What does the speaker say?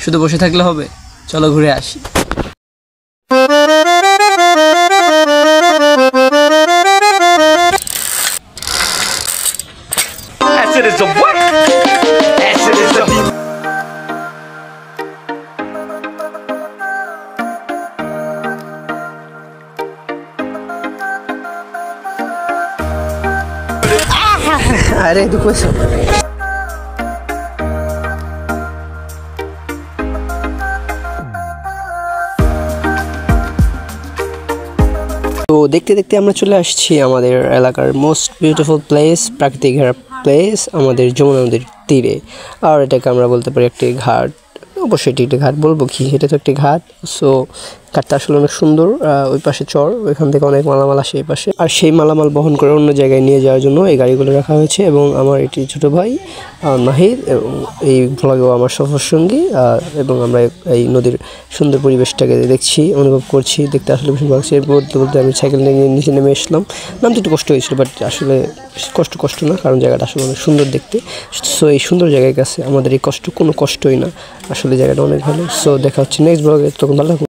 শুধু বসে থাকলে হবে, চলো ঘুরে আসি। আরে দুঃখ তো দেখতে দেখতে আমরা চলে আসছি আমাদের এলাকার মোস্ট বিউটিফুল প্লেস, প্রাকৃতিক প্লেস, আমাদের যমুনা নদীর তীরে। আর এটাকে আমরা বলতে পারি একটি ঘাট, অবশ্যই এটি একটি ঘাট, বলবো কি এটা তো একটি ঘাট। সো ঘাটটা আসলে অনেক সুন্দর, ওই পাশে চর, ওইখান থেকে অনেক মালামাল আসে এই পাশে, আর সেই মালামাল বহন করে অন্য জায়গায় নিয়ে যাওয়ার জন্য এই গাড়িগুলো রাখা হয়েছে। এবং আমার এটি ছোটো ভাই নাহিদ, এবং এই ভ্লগেও আমার সফরসঙ্গী, এবং আমরা এই নদীর সুন্দর পরিবেশটাকে দেখছি, অনুভব করছি, দেখতে আসলে ভীষণ ভালো লাগছে। বলতে বলতে আমি সাইকেল নিয়ে নিচে নেমে এসলাম, নামতে একটু কষ্ট হয়েছিল, বাট আসলে কষ্ট না, কারণ জায়গাটা আসলে অনেক সুন্দর দেখতে। সো এই সুন্দর জায়গার কাছে আমাদের এই কষ্ট কোনো কষ্টই না, আসলে জায়গাটা অনেক ভালো। সো দেখা হচ্ছে নেক্সট ব্লগে, তখন ভালো থাকুন।